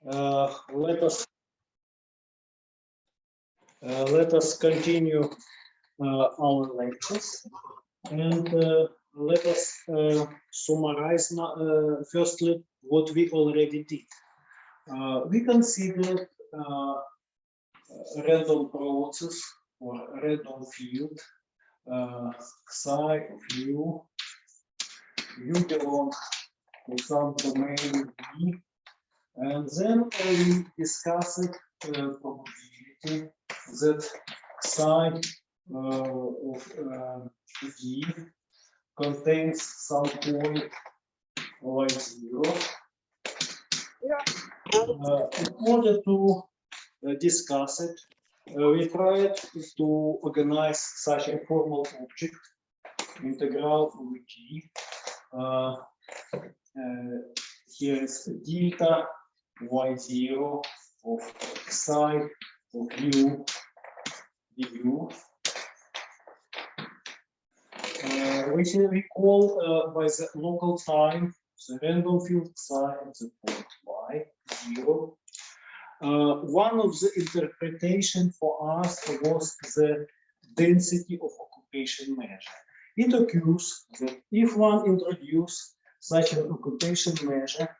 let us continue our lectures, and let us summarize firstly what we already did. We considered random process or random field psi of u. U belongs to some domain V, and then we discussed probability that psi of V contains some point like 0. In order to discuss it, we tried to organize such a formal object, integral over T. Here is delta y0 of psi of u du, which we call by the local time the random field psi at the point y0. One of the interpretation for us was the density of occupation measure. It occurs that if one introduces such an occupation measure,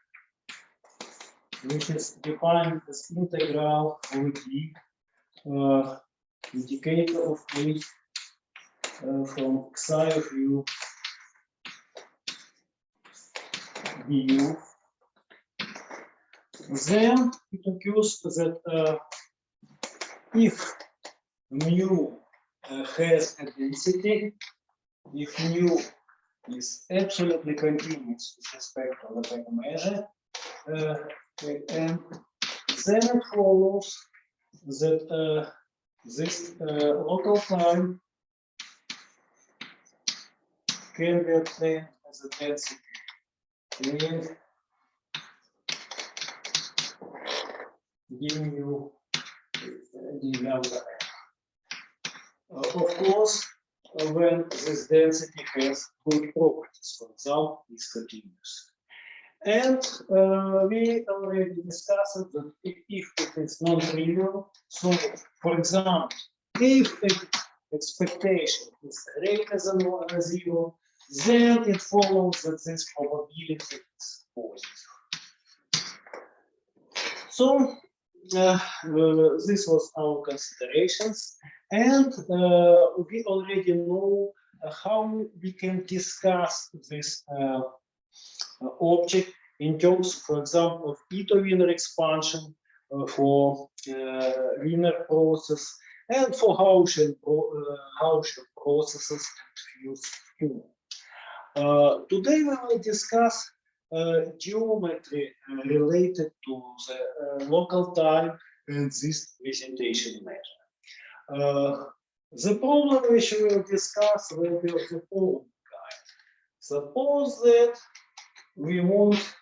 which is defined as integral over d, indicator of h from psi of u du, then it occurs that if mu has a density, if mu is absolutely continuous with respect to the back measure, and then it follows that this local time can be obtained as a density and giving you the lambda. Of course, when this density has good properties, for example, is continuous. And we already discussed that if it is non-trivial, so for example, if expectation is greater than 0, then it follows that this probability is positive. So this was our considerations, and we already know how we can discuss this object in terms, for example, of Ito-Wiener expansion for Wiener process and for Hausdorff processes and fields too. Today we will discuss geometry related to the local time and this presentation measure. The problem which we will discuss will be of the following kind. Suppose that we want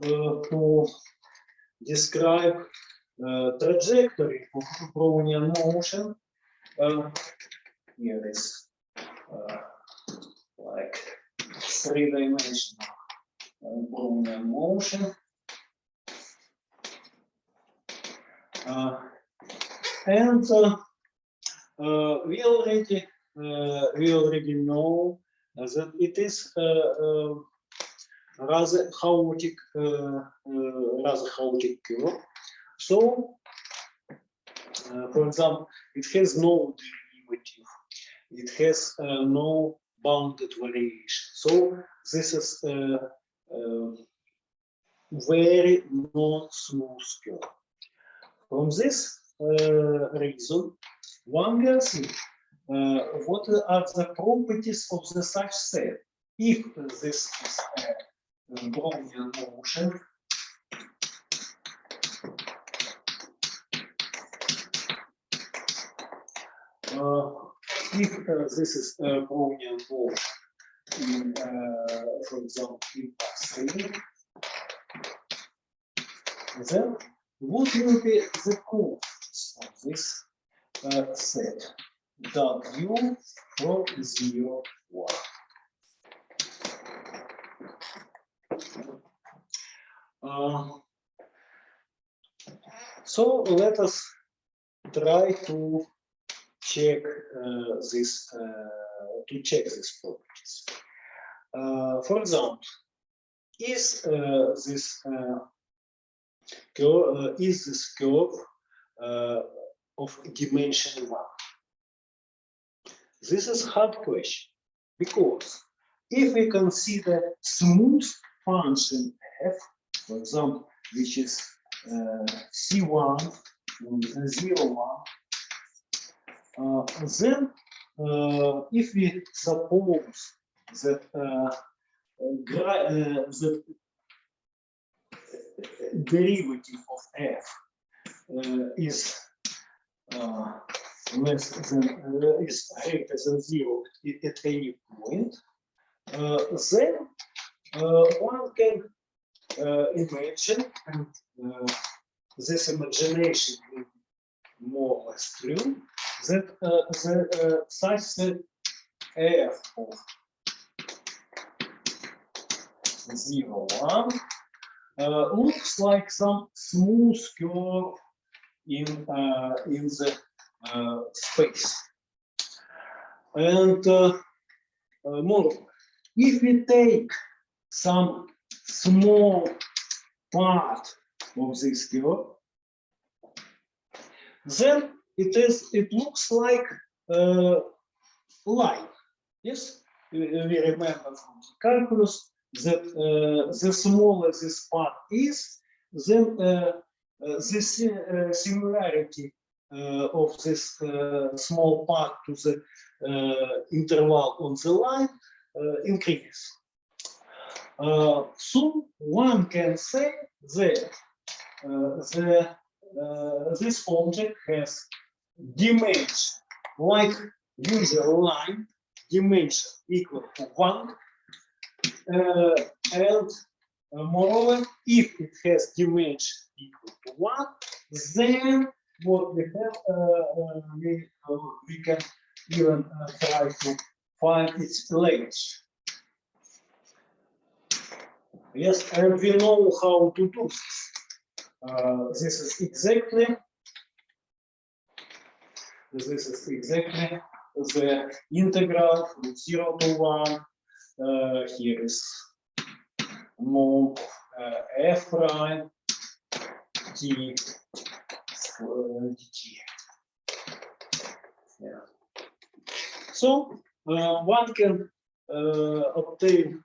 to describe trajectory of Brownian motion. Here is like three-dimensional Brownian motion. And we already know that it is rather chaotic curve. So, for example, it has no derivative. It has no bounded variation. So this is very non-smooth curve. From this reason, one can see what are the properties of the such set. If this is a Brownian motion, if this is a Brownian motion in, for example, in x3, then what will be the coordinates of this set? W from 0, 1. So let us try to check these properties. For example, is this curve of dimension 1? This is a hard question, because if we consider smooth function f, for example, which is c1, 0, 1, then if we suppose that the derivative of f is less than is greater than 0 at any point, then one can imagine, and this imagination will be more or less true, that such that f of 0, 1 looks like some smooth curve in the space. And moreover, if we take some small part of this curve, then it looks like line. Yes, we remember from the calculus that the smaller this part is, then the similarity of this small part to the interval on the line increases. So one can say that this object has dimension like usual line, dimension equal to 1, and moreover, if it has dimension equal to 1, then what we have, we can even try to find its length. Yes, and we know how to do this. This is exactly the integral from 0 to 1. Here is known f prime t dt. Yeah. So one can obtain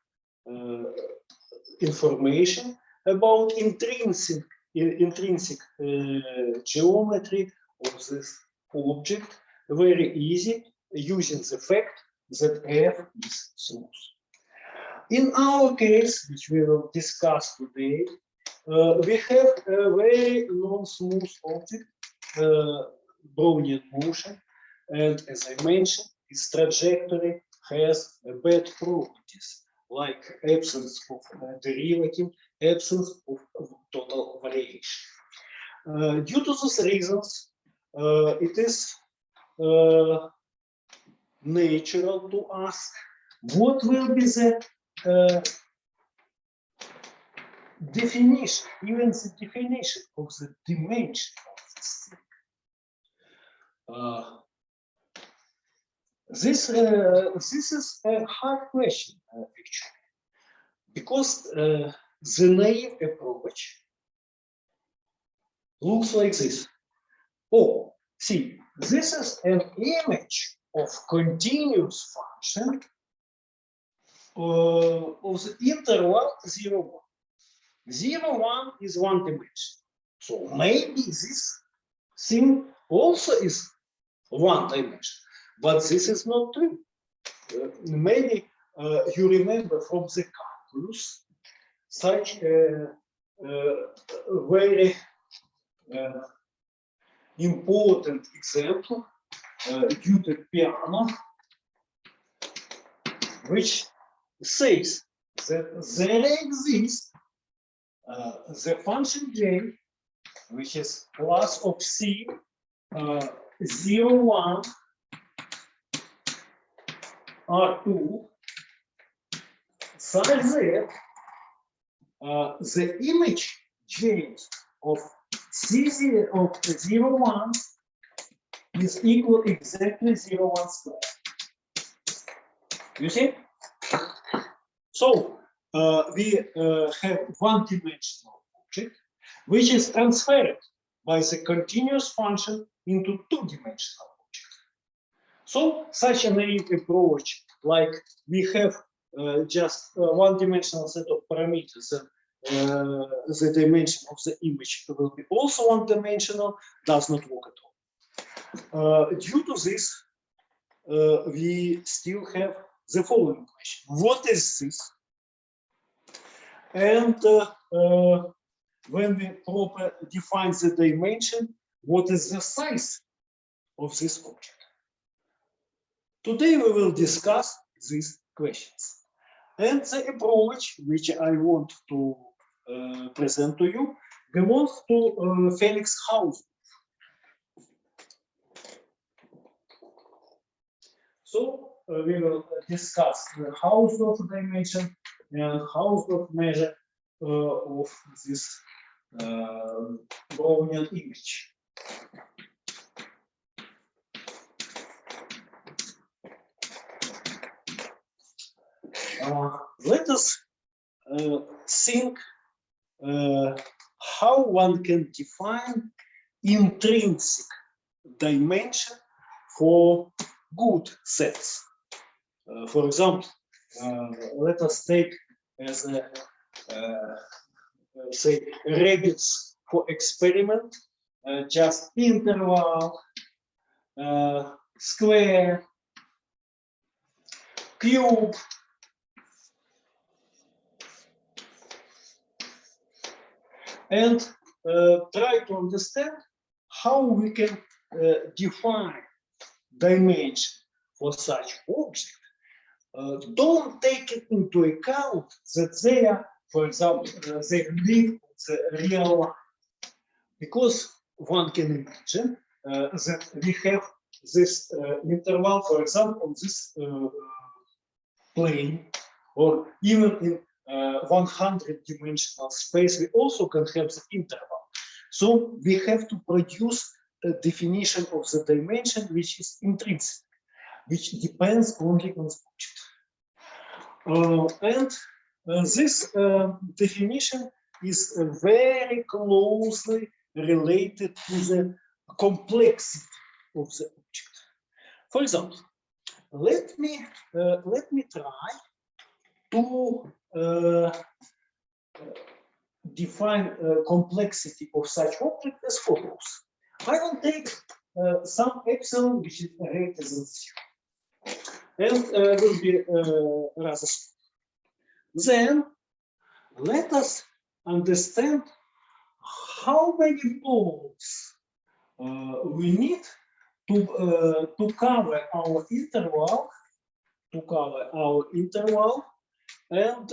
information about intrinsic geometry of this object very easy using the fact that f is smooth. In our case, which we will discuss today, we have a very non-smooth object, Brownian motion, and as I mentioned, its trajectory has bad properties, like absence of derivative, absence of total variation. Due to these reasons, it is natural to ask what will be the definition, even the definition of the dimension of this thing. This is a hard question, actually, because the naive approach looks like this. Oh, see, this is an image of continuous function of the interval 0, 1. 0, 1 is one dimension. So maybe this thing also is one dimension, but this is not true. Maybe you remember from the calculus such a very important example due to piano, which says that there exists the function j, which is class of c 0, 1 R2, such that the image j of C0 of 0, 1 is equal exactly 0, 1 square. You see? So we have one-dimensional object which is transferred by the continuous function into two-dimensional object. So such a naive approach, like we have just one-dimensional set of parameters, the dimension of the image will be also one-dimensional, does not work at all. Due to this, we still have the following question: what is this? And when we properly define the dimension, what is the size of this object? Today we will discuss these questions. And the approach which I want to present to you belongs to Felix Hausdorff. So we will discuss the Hausdorff dimension and Hausdorff measure of this Brownian image. Let us think how one can define intrinsic dimension for good sets. For example, let us take as a say rabbits for experiment, just interval, square, cube, and try to understand how we can define dimension for such object. Don't take it into account that they are, for example, they live the real life, because one can imagine that we have this interval, for example, on this plane, or even in 100-dimensional space, we also can have the interval. So we have to produce a definition of the dimension which is intrinsic, which depends only on the object. And this definition is very closely related to the complexity of the object. For example, let me try to define complexity of such object as follows. I will take some epsilon which is greater than 0, and will be rather small. Then let us understand how many poles we need to cover our interval, and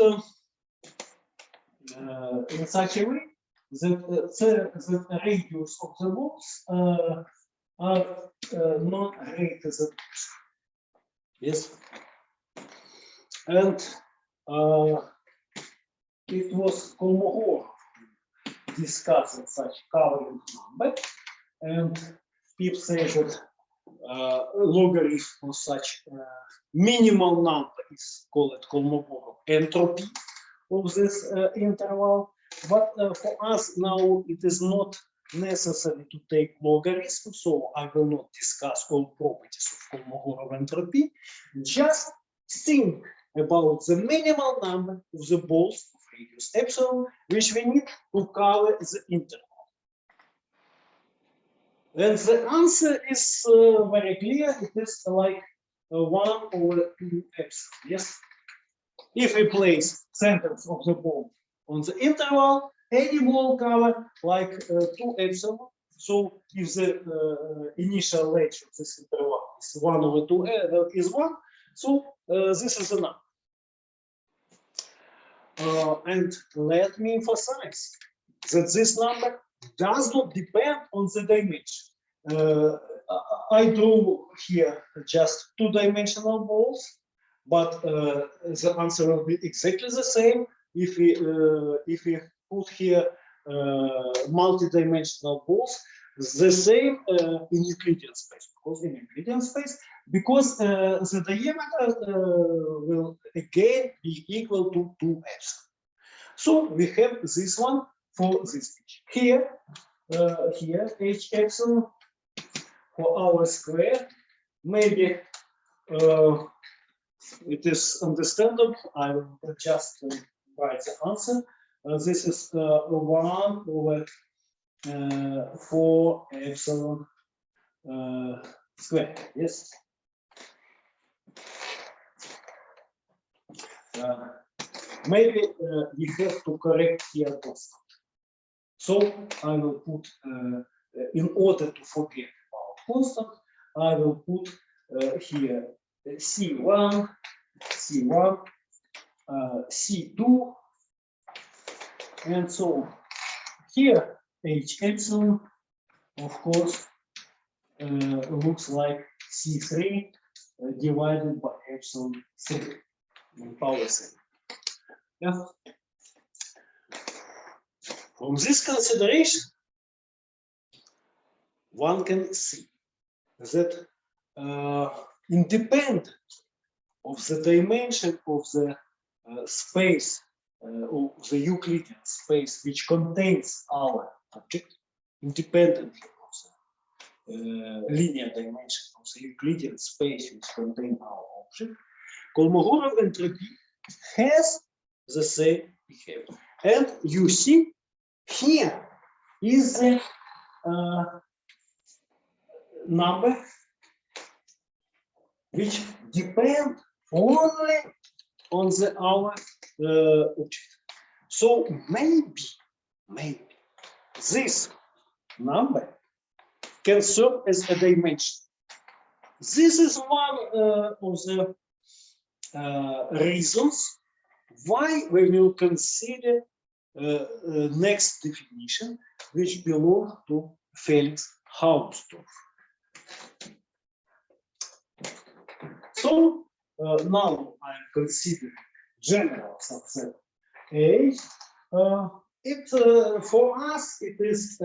in such a way that the radius of the walls are not greater than 2. Yes, and it was Kolmogorov discussing such covering number, and people say that logarithm of such minimal number is called Kolmogorov entropy of this interval. But for us now it is not necessary to take logarithm, so I will not discuss all properties of Kolmogorov entropy. Just think about the minimal number of the balls of radius epsilon which we need to cover the interval. And the answer is very clear. It is like 1/2 epsilon. Yes. If we place centers of the ball on the interval, any ball cover like 2 epsilon. So if the initial ledge of this interval is 1/2 is 1, so this is enough. And let me emphasize that this number does not depend on the dimension. I drew here just 2-dimensional balls, but the answer will be exactly the same if we put here multi-dimensional balls the same in Euclidean space. Because the diameter will again be equal to 2 epsilon. So we have this one for this pitch. Here h epsilon for our square. Maybe it is understandable. I will just write the answer. This is 1 over 4 epsilon square. Yes. Maybe we have to correct here constant. So I will put, in order to forget about constant, I will put here C1, C2, and so on. Here, H epsilon, of course, looks like C3 divided by epsilon 3 in power 7. Yeah. From this consideration, one can see that independent of the dimension of the space, of the Euclidean space, which contains our object, independently of the linear dimension of the Euclidean space which contains our object, Kolmogorov entropy has the same behavior. And you see, here is the number which depend only on our object. So maybe this number can serve as a dimension. This is one of the reasons why we will consider next definition, which belongs to Felix Hausdorff. So now I'm considering general subset A. For us it is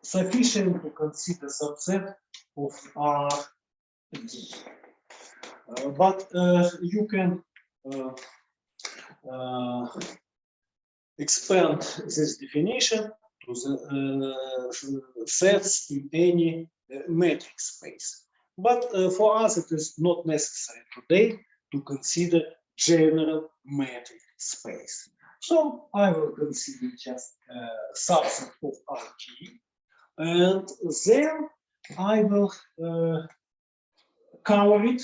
sufficient to consider subset of R D. But you can expand this definition to the sets in any metric space. But for us, it is not necessary today to consider general metric space. So I will consider just subset of RG, and then I will cover it,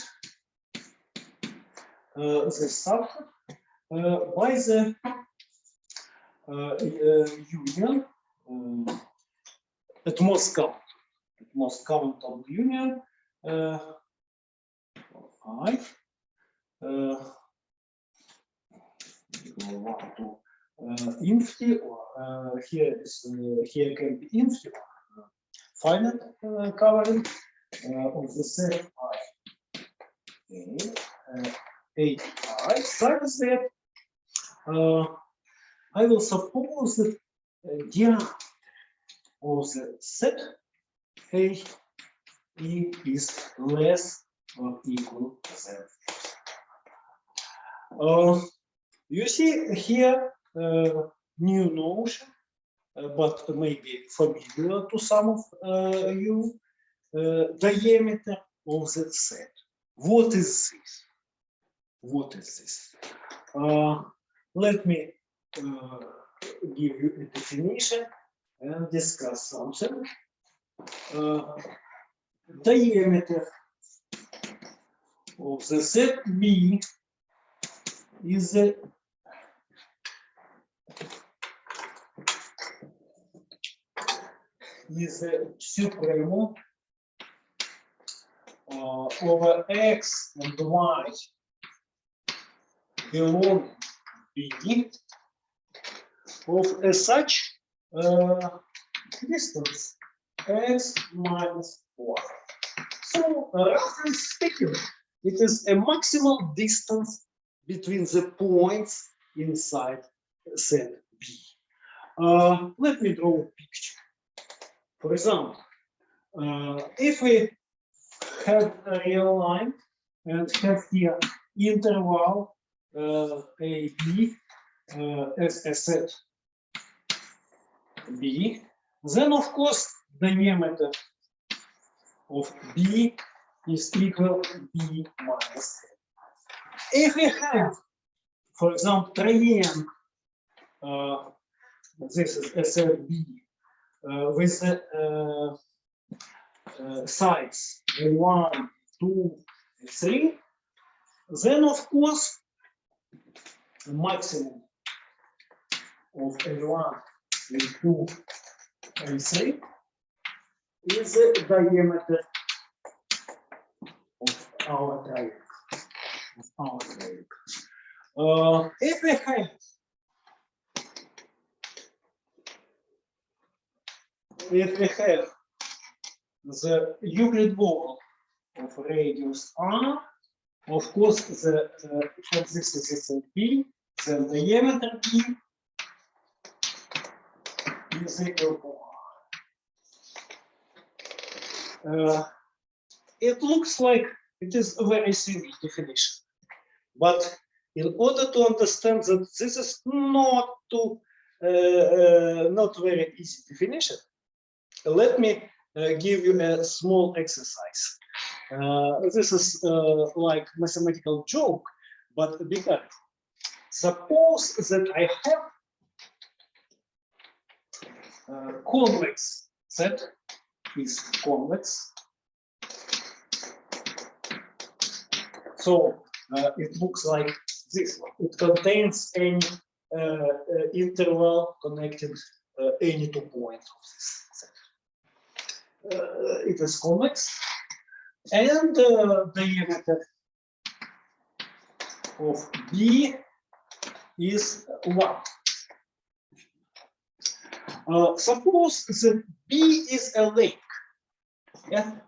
the subset, by the union at most countable union I infinity, or here can be infinity, finite covering of the set I, such that I will suppose that diameter of the set A E is less or equal than. You see here new notion, but maybe familiar to some of you, diameter of the set. What is this? What is this? Let me give you a definition and discuss something. Diameter of the set B is the supremum over X and Y belong B of such distance X minus Y. So roughly speaking, it is a maximal distance between the points inside set B. Let me draw a picture. For example, if we have a real line and have here interval AB as a set B, then of course diameter of B is equal to B minus A. If we have, for example, triangle, this is a set B with sides 1, 2, 3, then of course the maximum of A1, A2, A3 is the diameter of our triangle. If we have the Euclid wall of radius r, of course, this is a set B, the diameter B is equal to r. It looks like it is a very simple definition, but in order to understand that this is not very easy definition, let me give you a small exercise. This is like mathematical joke, but be careful. Suppose that I have convex set is convex. So it looks like this one. It contains any interval connected any 2 points of this set. It is convex, and the diameter of B is 1. Suppose that B is a lake, yeah,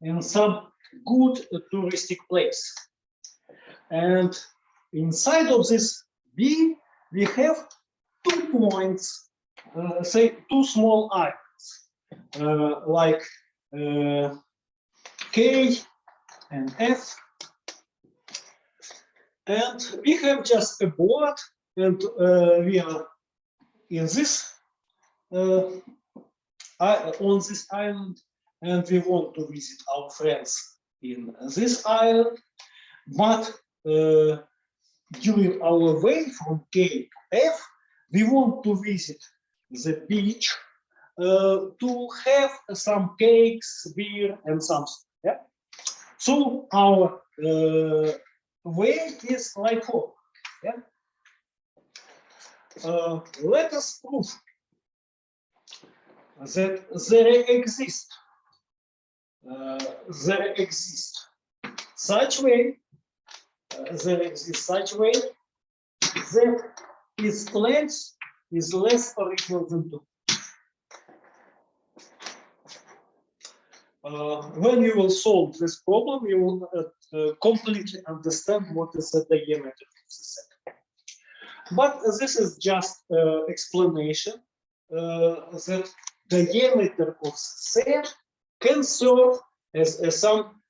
in some good touristic place, and inside of this B we have 2 points, say 2 small islands, like K and F, and we have just a board, and we are in this on this island, and we want to visit our friends in this island, but during our way from K to F, we want to visit the beach to have some cakes, beer, and something. Yeah. So our way is like following. Yeah. Let us prove that there exists such way that its length is less or equal than 2. When you will solve this problem, you will completely understand what is the diameter of the set. But this is just explanation that diameter of set can serve as some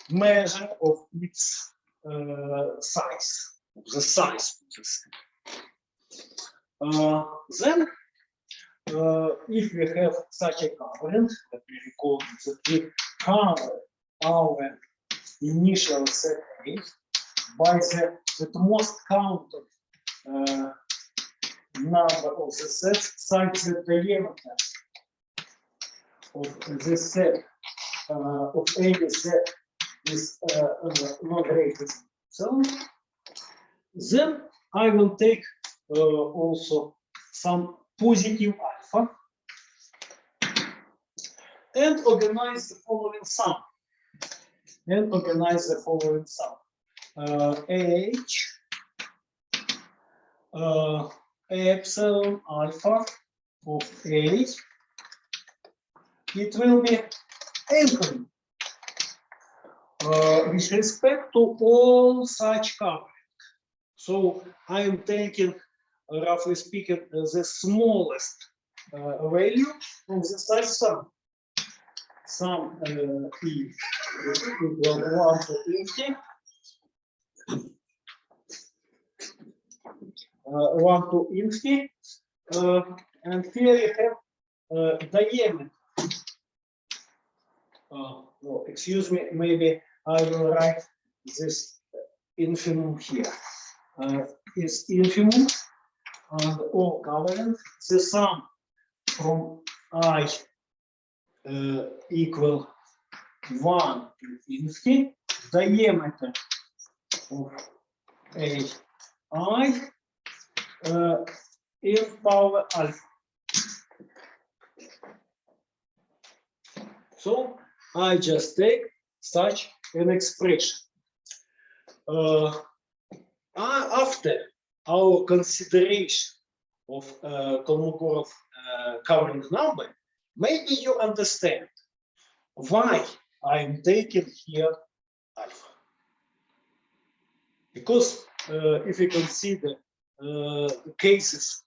measure of its size, the size of the set. Then, if we have such a covering, that we recall that we cover our initial set A by the most counted number of the sets such that the diameter of this set of any set is not greater than so, then I will take also some positive alpha and organize the following sum. H epsilon alpha of A, it will be anchoring with respect to all such covering. So I am taking, roughly speaking, the smallest value of the such sum. Sum e equal 1 to infinity. 1 to infinity. And here you have diameter. No, excuse me, maybe I will write this infimum here. Is infimum and all covariant. The sum from I equal 1 to infinity, diameter of AI in power alpha. So I just take such an expression. After our consideration of Kolmogorov covering number, maybe you understand why I'm taking here alpha. Because if you consider cases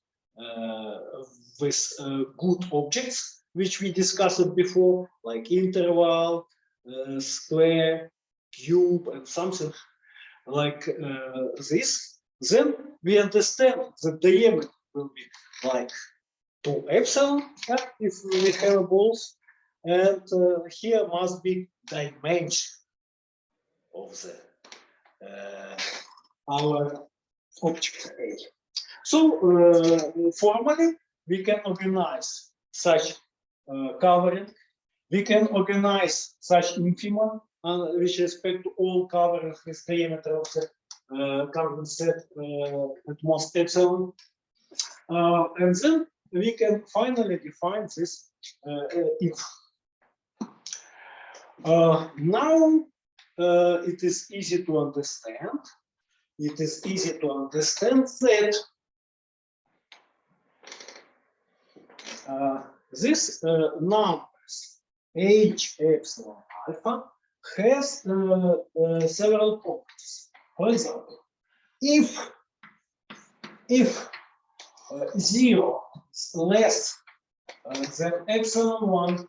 with good objects, which we discussed before, like interval, square, cube, and something like this, then we understand the diameter will be like 2 epsilon, if we have balls, and here must be dimension of the our object A. So formally, we can organize such covering. We can organize such infima with respect to all covering with diameter of the covering set at most epsilon. And then we can finally define this if. Now it is easy to understand. It is easy to understand that this numbers h epsilon alpha has several properties. For example, if 0 is less than epsilon 1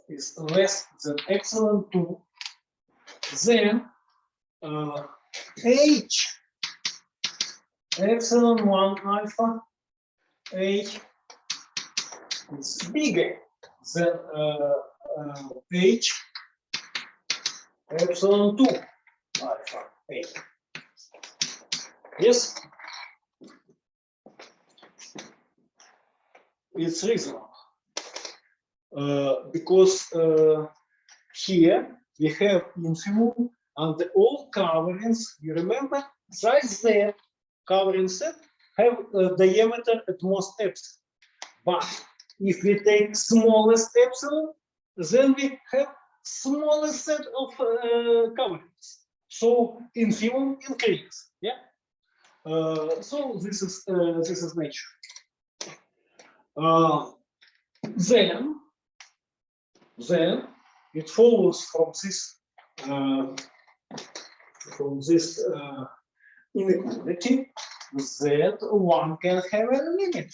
is less than epsilon 2, then h epsilon 1 alpha h is bigger than h epsilon 2 alpha h. Yes, it's reasonable because here we have infimum and all coverings. You remember, size Z covering set have a diameter at most epsilon. But if we take smallest epsilon, then we have smallest set of coverings. So infimum increase. Yeah. So this is nature. Then it follows from this inequality that one can have a limit.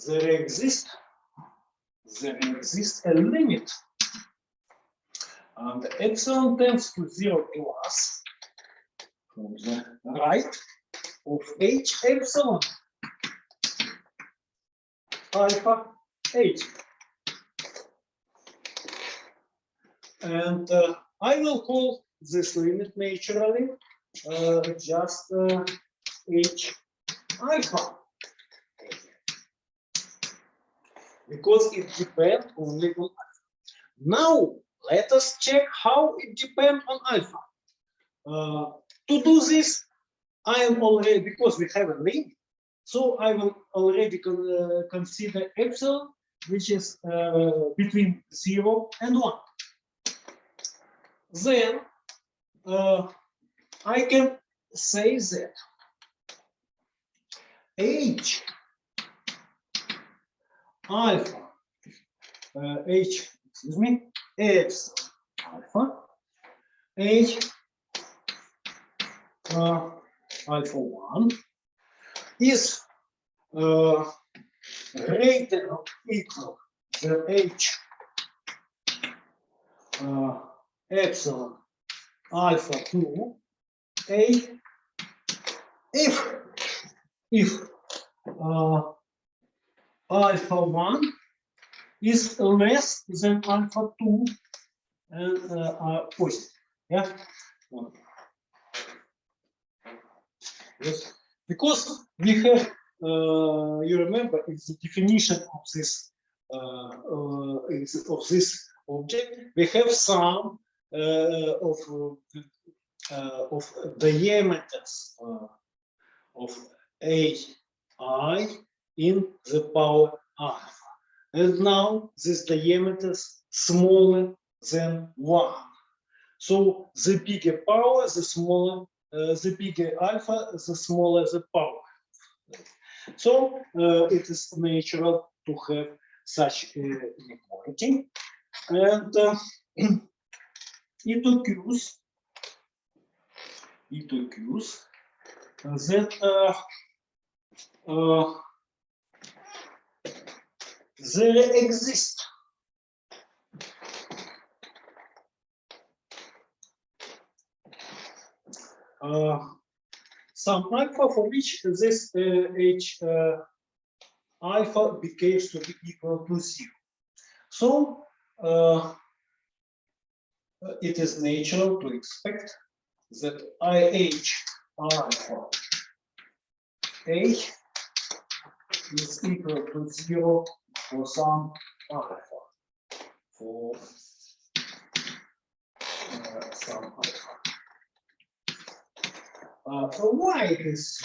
There exists a limit, and epsilon tends to 0 plus from the right of h epsilon alpha h. And I will call this limit naturally just h alpha, because it depends only on alpha. Now let us check how it depends on alpha. To do this, I am already, because we have a limit, so I will already consider epsilon, which is between 0 and 1. Then I can say that h alpha epsilon alpha h alpha 1 is greater or equal to h epsilon alpha 2 a if alpha 1 is less than alpha 2 and positive. Yeah. Yes. Because we have, you remember, it's the definition of this object. We have some of diameters of ai in the power alpha, and now this diameter is smaller than 1. So the bigger power, the smaller, the bigger alpha, the smaller the power. So it is natural to have such inequality, and it occurs that there exists some alpha for which this h alpha behaves to be equal to 0. So it is natural to expect that IH alpha H is equal to 0 for some alpha. For some alpha. So why it is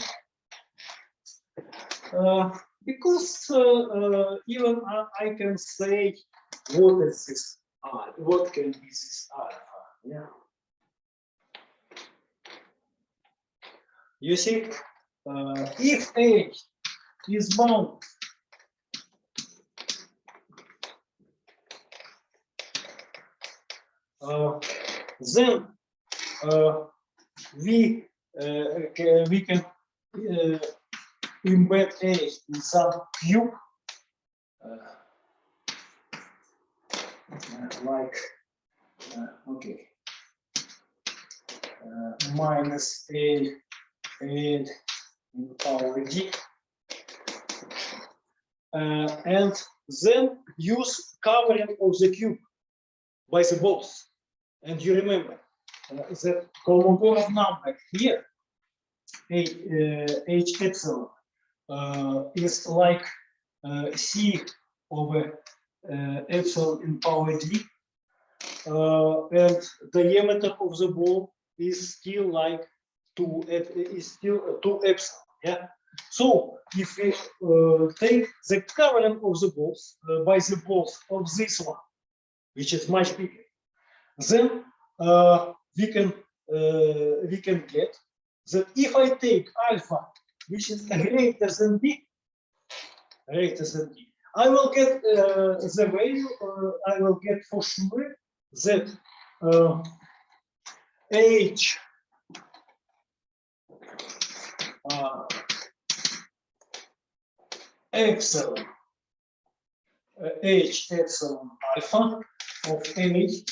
so? Because even I can say what is this alpha? What can be this alpha? Yeah. You see, if H is bound then we can embed H in some cube like okay minus a in power d, and then use covering of the cube by the balls. And you remember that Kolmogorov number here, h epsilon, is like c over epsilon in power d, and diameter of the ball is still like 2 epsilon. Yeah. So if we take the covering of the balls by the balls of this one, which is much bigger, then we can get that if I take alpha, which is greater than b, I will get the value. I will get for sure that h epsilon h epsilon alpha of h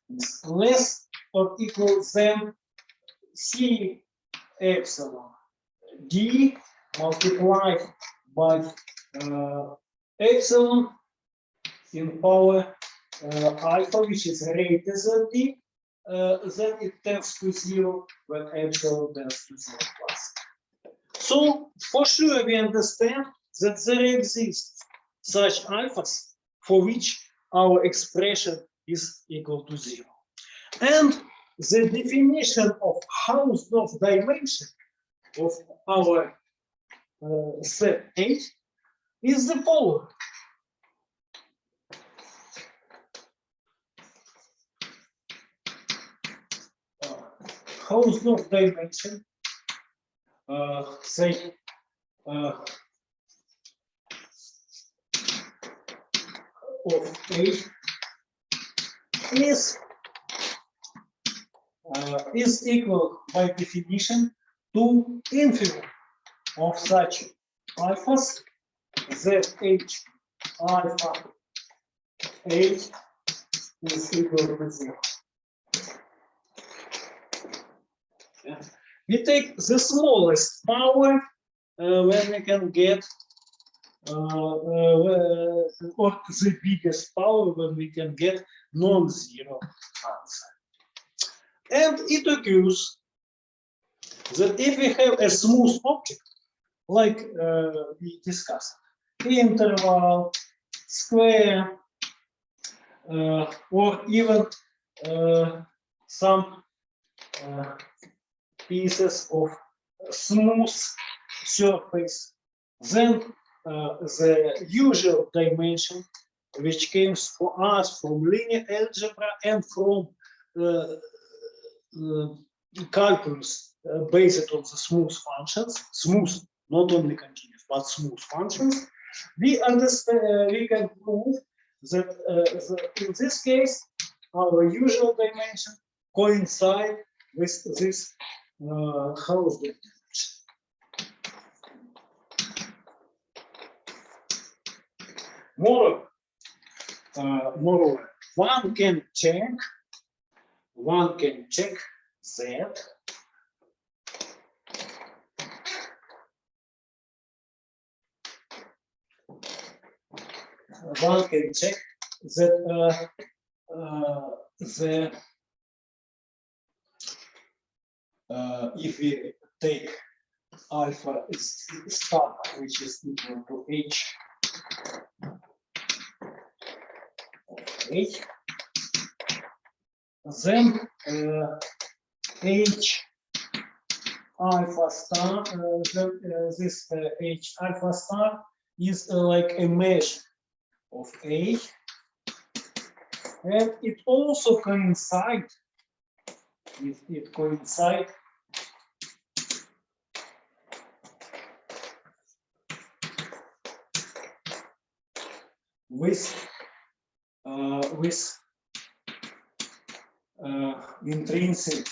is less or equal than c epsilon d multiplied by epsilon in power alpha, which is greater than d, then it tends to 0 when epsilon tends to 0 plus. So for sure we understand that there exists such alphas for which our expression is equal to 0. And the definition of Hausdorff dimension of our set H is the following. Hausdorff dimension, say, of H is equal by definition to infinity of such alphas that h alpha h is equal to 0. Yeah. We take the smallest power when we can get, or the biggest power when we can get non-zero answer. And it occurs that if we have a smooth object, like we discussed, interval, square, or even some pieces of smooth surface, then the usual dimension, which comes for us from linear algebra and from calculus based on the smooth functions, smooth, not only continuous, but smooth functions, we understand, we can prove that in this case, our usual dimension coincide with this Hausdorff dimension. Moreover, one can check that if we take alpha star, which is equal to h then h alpha star, this h alpha star is like a measure of a, and it also coincides. It coincides with intrinsic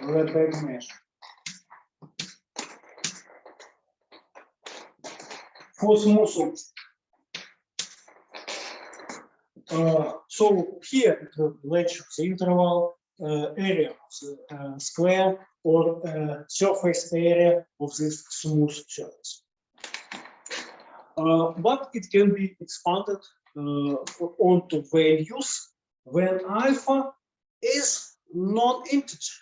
Lebesgue measure. For smooth object. So here it will lecture the interval area of the square or surface area of this smooth surface. But it can be expanded onto values when alpha is non-integer.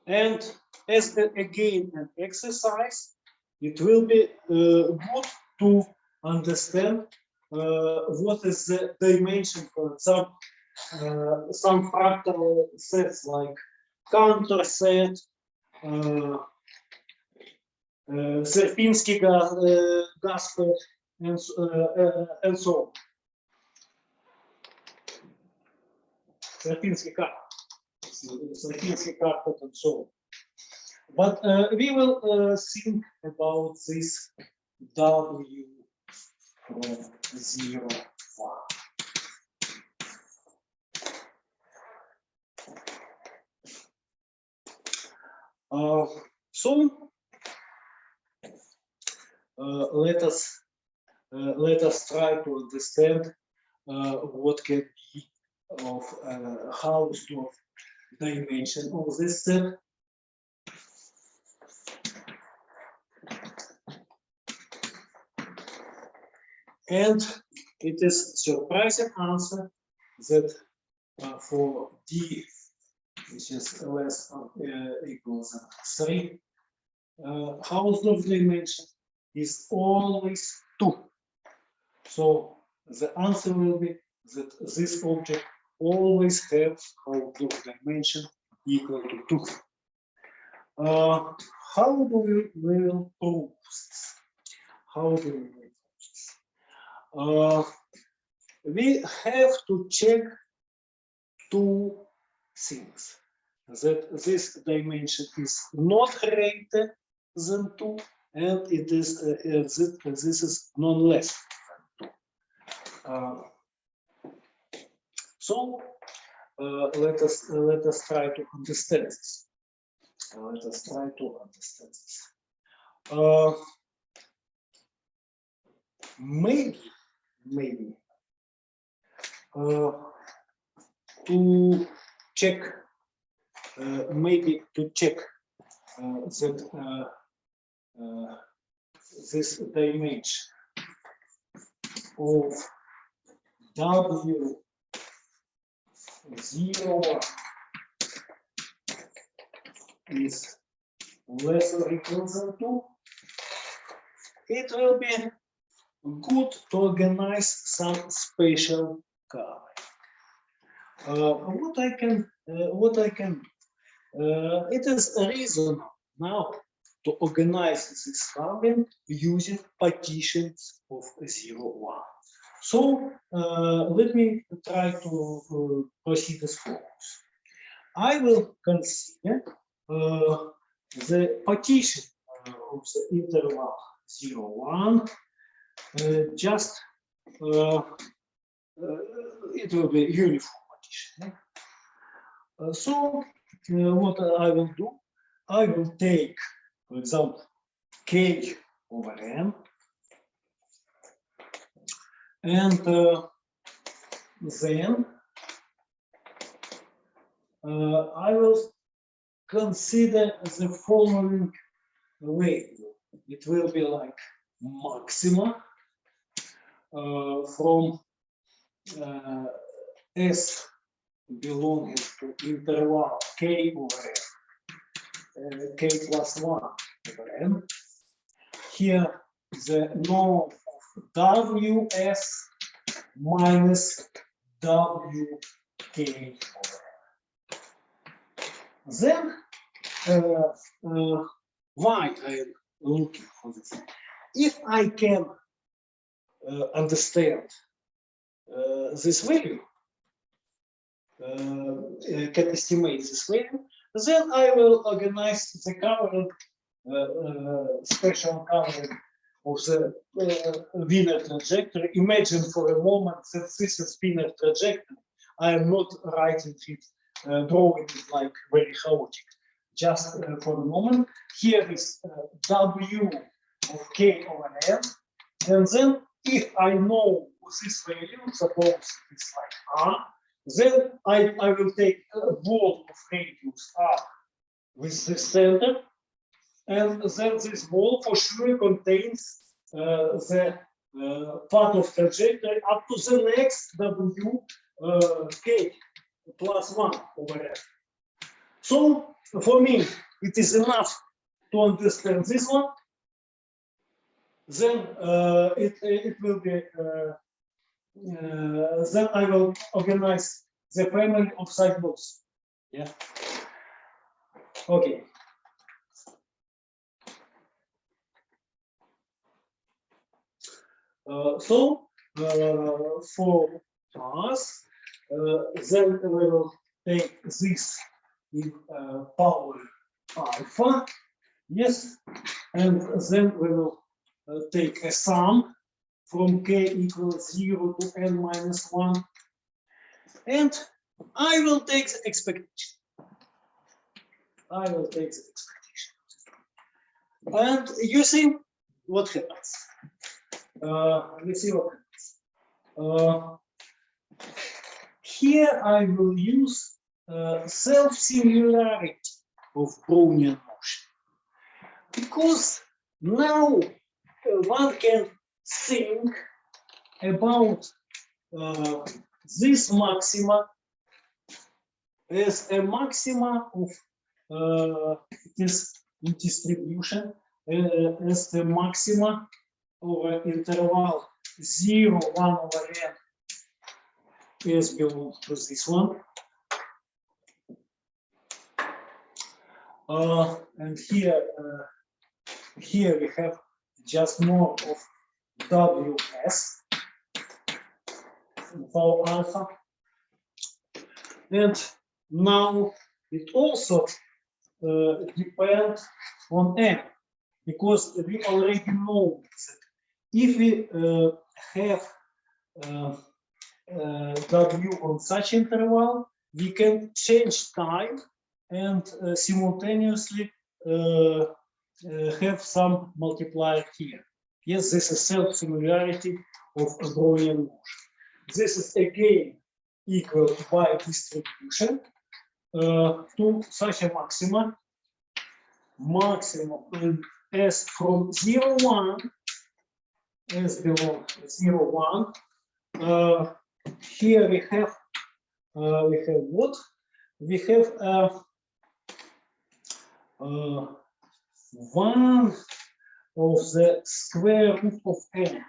And as again an exercise, it will be good to understand what is the dimension for some fractal sets like counter set, Sierpinski Gaspard, and so on. Sierpinski carpet and so on. But we will think about this W from 0, 1. So let us try to understand what can be of Hausdorff dimension of this set. And it is surprising answer that for D, which is less than equals 3, Hausdorff dimension is always 2. So the answer will be that this object always has Hausdorff dimension equal to 2. How do we will prove this? How do we prove this? We have to check two things. That this dimension is not greater than 2, and it is this is non less than 2. So let us try to understand this. Let us try to understand this. Maybe to check that this dimension of W0 is less or equal than 2, it will be good to organize some spatial covering. What I can do? It is reasonable now to organize this covering using partitions of 0, 1. So let me try to proceed as follows. I will consider the partition of the interval 0, 1. Just it will be uniform partition. So what I will do, I will take, for example, K over M, and then I will consider the following way. It will be like maxima from S belonging to interval K over M, K plus 1 over M. Here the norm of Ws minus Wk over M. Then why I am looking for this? If I can understand this value, can estimate this value, then I will organize the covering, special covering of the Wiener trajectory. Imagine for a moment that this is Wiener trajectory. I am not writing it, drawing it like very chaotic. Just for a moment, here is W of K over M, and then if I know this value, suppose it's like R, then I will take a ball of radius R with the center, and then this ball for sure contains the part of trajectory up to the next W K plus 1 over F. So for me, it is enough to understand this one. Then it will be. Then I will organize the family of side laws. Yeah. Okay. So for us, then we will take this in power alpha, yes, and then we will take a sum from k equals 0 to n minus 1, and I will take the expectation. And you see what happens. Here I will use self-similarity of Brownian motion, because now one can think about this maxima as a maxima of this distribution, as the maxima over interval 0, 1 over n is belongs to this one. And here we have just more of Ws for alpha. And now it also depends on n, because we already know that if we have W on such interval, we can change time and simultaneously have some multiplier here. Yes, this is self-similarity of a Brownian motion. This is again equal by distribution to such a maximum as from 0, 1, as below 0, 1. Here we have what? We have 1 of the square root of n.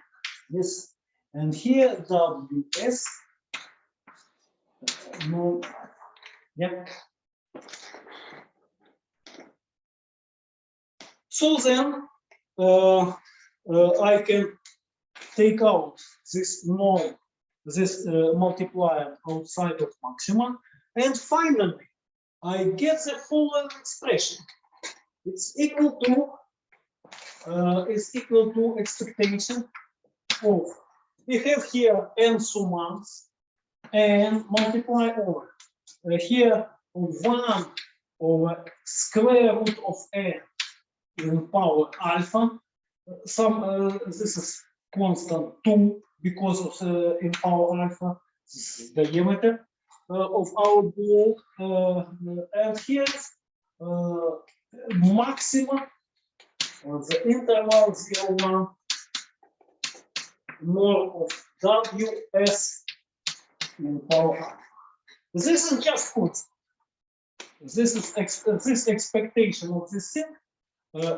Yes, and here ws. No, yeah. So then I can take out this norm, this multiplier outside of maximum, and finally I get the following expression. It's equal to expectation of, we have here n summands and multiply over here 1 over square root of n in power alpha. This is constant 2 because of in power alpha. This is diameter of our ball, and here is maximum of the interval 0, 1 more of ws in power alpha. This is just constant. This expectation of this thing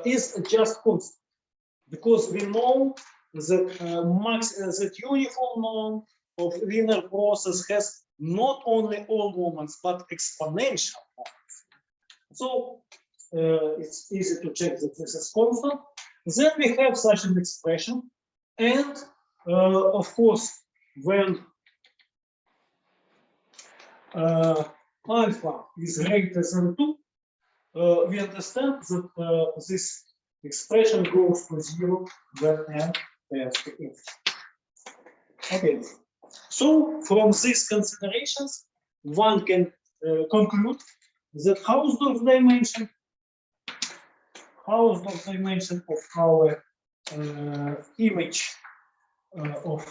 is just constant, because we know that that uniform norm of Wiener process has not only all moments but exponential moments. So it's easy to check that this is constant. Then we have such an expression, and of course, when alpha is greater than 2, we understand that this expression goes to 0 when n tends to infinity. Okay, so from these considerations, one can conclude that Hausdorff dimension of our image of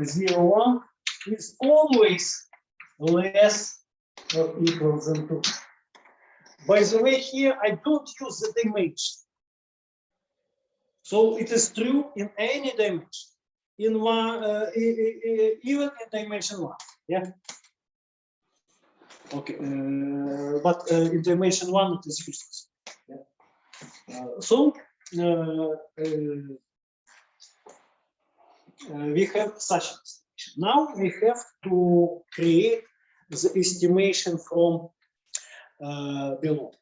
0, 1 is always less or equal than 2. By the way, here I don't use the dimension. So it is true in any dimension, in one, even in dimension 1. Yeah. Okay, but in dimension 1 it is useless. Yeah. So we have such an estimation. Now we have to create the estimation from below.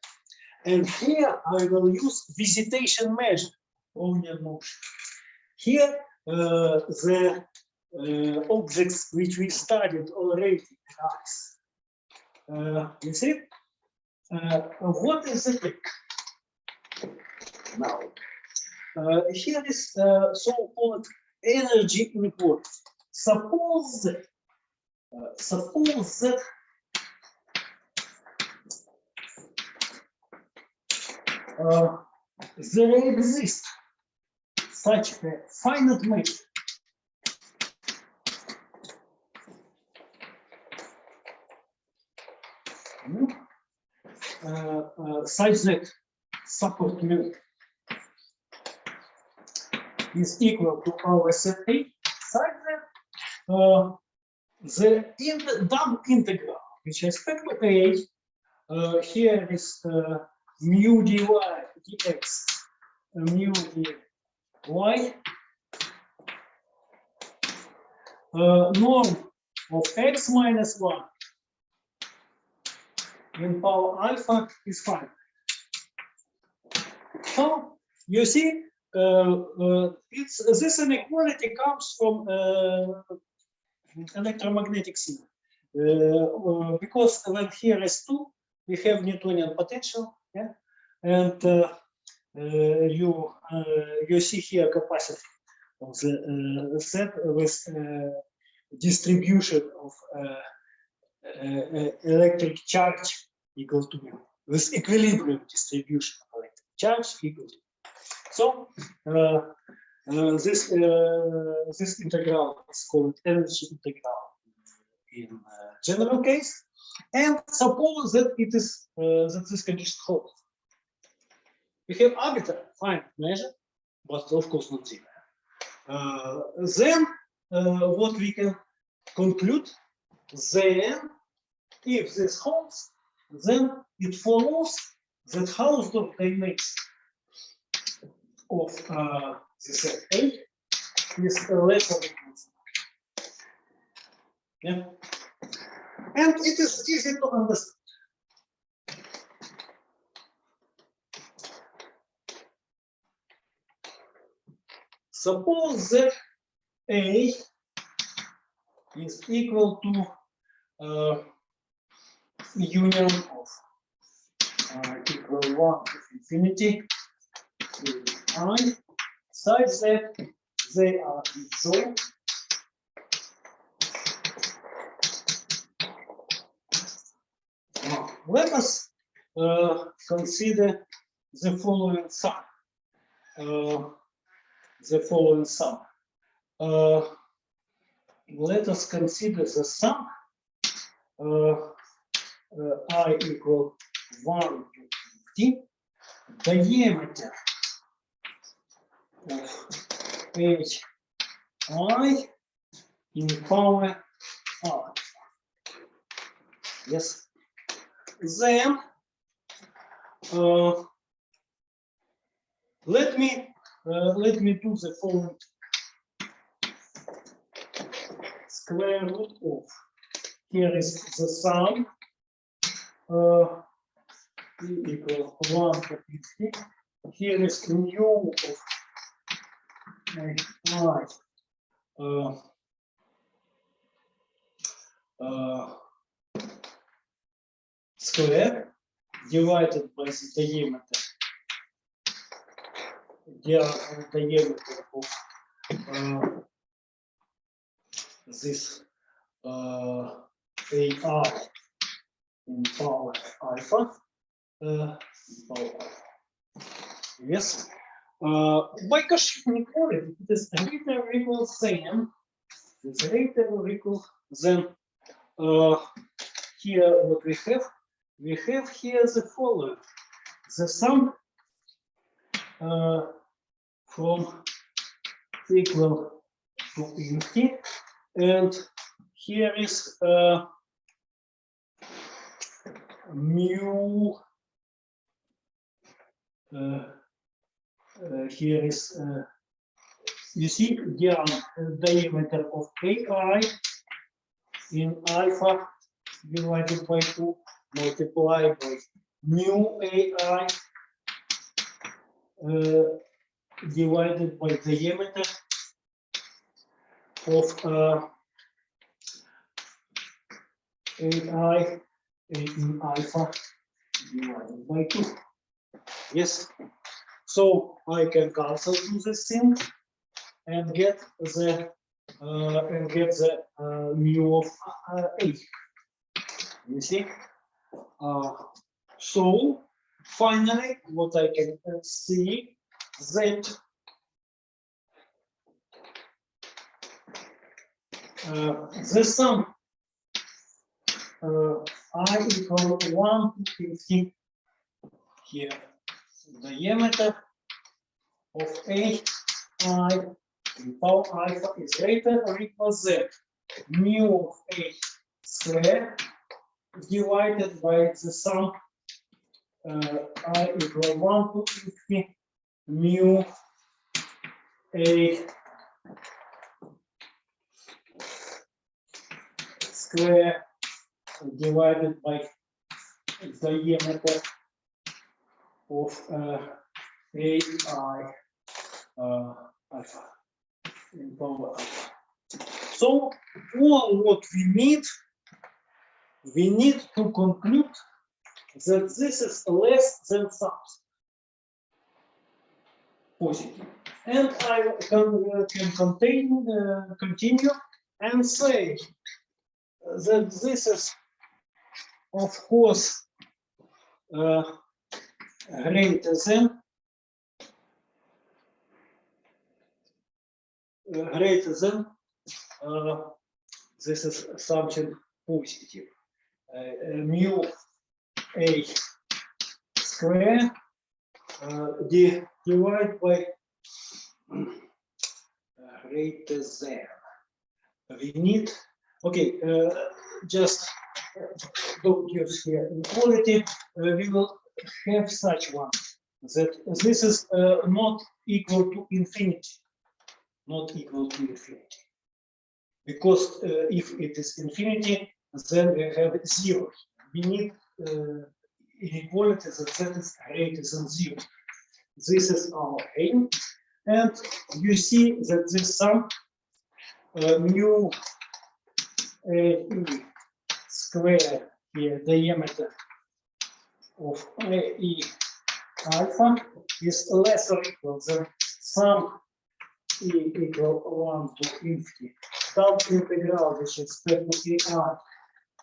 And here I will use visitation measure Brownian motion. Here the objects which we studied already arise. You see, what is the trick? Now, here is so-called energy inequality. Suppose that there exists such a finite measure such that support mu is equal to our set A, such that the double integral with respect to A, here is mu dy dx, mu dy, norm of x minus 1 in power alpha is finite. So you see, this inequality comes from electromagnetic theory, because when here is 2, we have Newtonian potential, yeah, and you see here capacity of the set with distribution of electric charge equal to this equilibrium distribution of electric charge equal to. So this integral is called energy integral in general case, and suppose that it is that this condition holds. We have arbitrary finite measure, but of course not zero. Then what we can conclude, then if this holds, then it follows that Hausdorff dynamics of the set A is less than equal to. Yeah. And it is easy to understand. Suppose that A is equal to union of equal 1 to infinity to I, such that they are dissolved let us consider the following sum. Let us consider the sum I equal 1 to 50, diameter of HI in power R. Yes. Then let me do the following. Square root of, here is the sum E equal 1 to 50. Here is mu of square divided by the diameter of this AI in power alpha. Yes. By Cauchy quality, it is greater or equal than. It's greater or equal than. Here, what we have here the following: the sum from equal to infinity, and here is mu. Here is you see diameter of AI in alpha divided by 2 multiplied by mu AI divided by diameter of AI in alpha divided by 2. Yes. So I can cancel to this thing and get the mu of A. You see. So finally, what I can see that the sum I equal 1 to 50 here. Diameter of AI in power alpha is greater or equal to mu of A square divided by the sum I equal 1 to 50 mu A square divided by diameter of AI alpha in power alpha. So all what we need to conclude that this is less than sums positive, and I can continue and say that this is, of course, greater than this is something positive. Mu a square divided by greater than. We need, okay, just don't use here inequality. We will have such one that this is not equal to infinity. Not equal to infinity. Because if it is infinity, then we have 0. We need inequality that is greater than 0. This is our aim. And you see that this sum mu a square here, diameter of a alpha is less or equal than sum e equal 1 to infinity. Double integral with respect to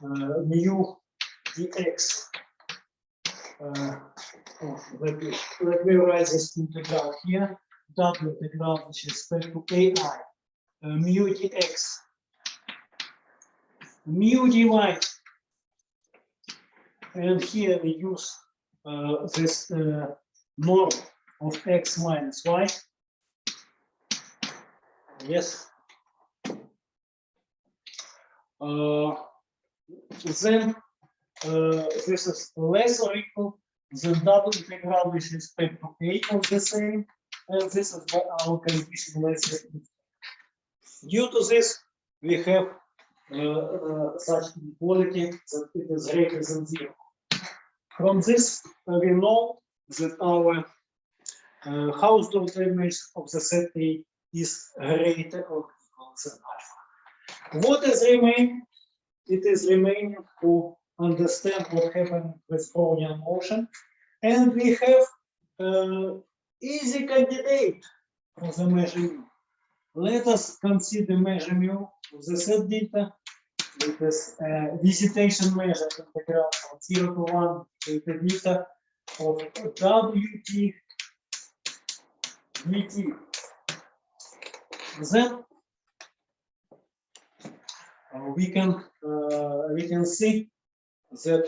a mu dx. Let me write this integral here. Double integral with respect to ai mu dx. Mu dy, and here we use this norm of x minus y. Yes. Then this is less or equal than double integral with respect to a of the same, and this is our condition less than. Due to this, we have such inequality that it is greater than 0. From this, we know that our Hausdorff dimension of the set A is greater or equal than alpha. What is remaining? It is remaining to understand what happened with Brownian motion, and we have easy candidate for the measure mu. Let us consider measure mu of the set data. It is a visitation measure integral from 0 to 1 theta beta of Wt dt. Then we can see that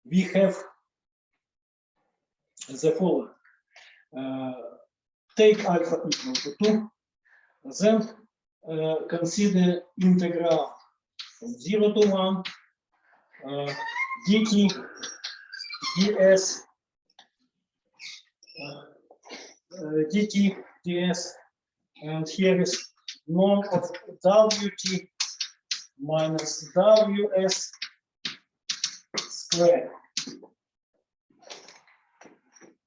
we have the following. Take alpha equal to 2, then consider integral from 0 to 1 dt ds dt ds, and here is norm of Wt minus Ws squared.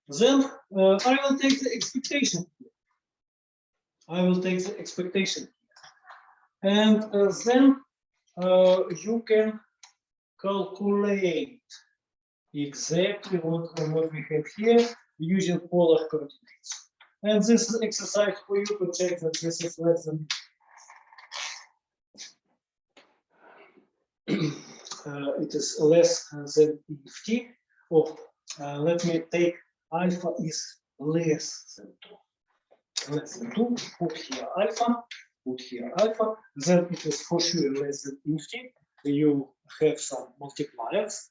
Then I will take the expectation. I will take the expectation. And then you can calculate exactly what we have here using polar coordinates. And this is exercise for you to check that this is less than it is less than t. Oh, let me take alpha is less than 2. Less than 2, put here alpha, then it is for sure less than t. You have some multipliers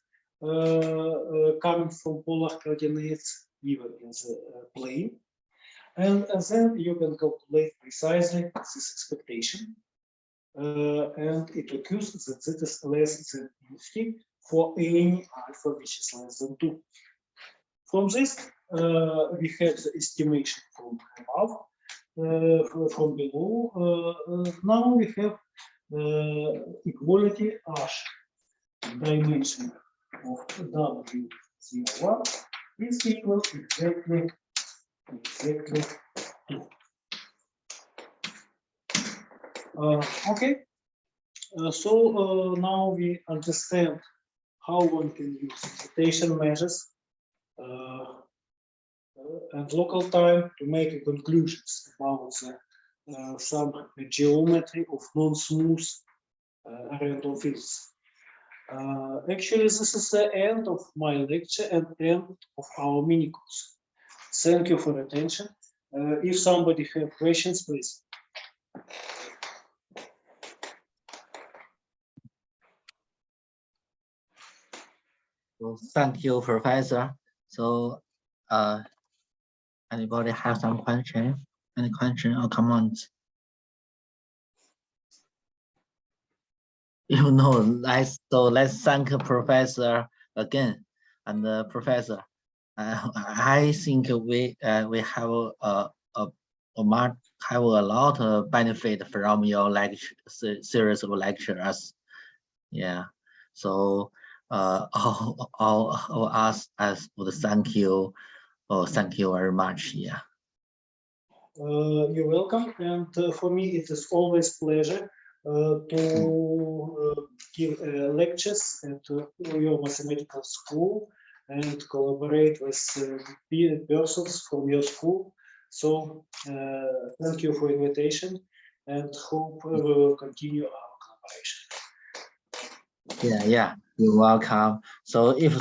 coming from polar coordinates, even in the plane. And then you can calculate precisely this expectation. And it occurs that it is less than t for any alpha which is less than 2. From this, we have the estimation from above, from below. Now we have equality H, dimension of W01 is equal exactly 2. Okay, so now we understand how one can use excitation measures and local time to make conclusions about the some geometry of non-smooth random fields. Actually, this is the end of my lecture and end of our mini course. Thank you for your attention. If somebody have questions, please. Well, thank you, Professor. So, anybody have some question? Any question or comments? You know, let's thank Professor again, and Professor. I think we have have a lot of benefit from your lecture series of lectures. Yeah. So all of us as would thank you. Oh, thank you very much. Yeah. You're welcome, and for me it is always pleasure to give lectures at your mathematical school and collaborate with persons from your school. So thank you for invitation, and hope we will continue our collaboration. Yeah, you're welcome. So if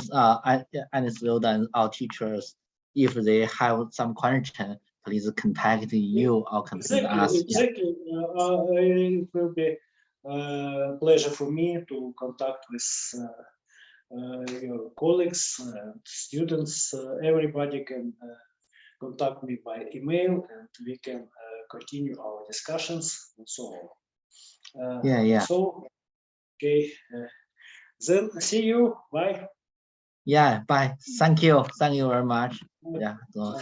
any students or teachers, if they have some question, please contact you or contact us. Exactly. It will be pleasure for me to contact with your colleagues, students. Everybody can contact me by email, and we can continue our discussions and so on. Yeah. So, okay. Then see you. Bye. Yeah, bye. Thank you very much. Yeah. So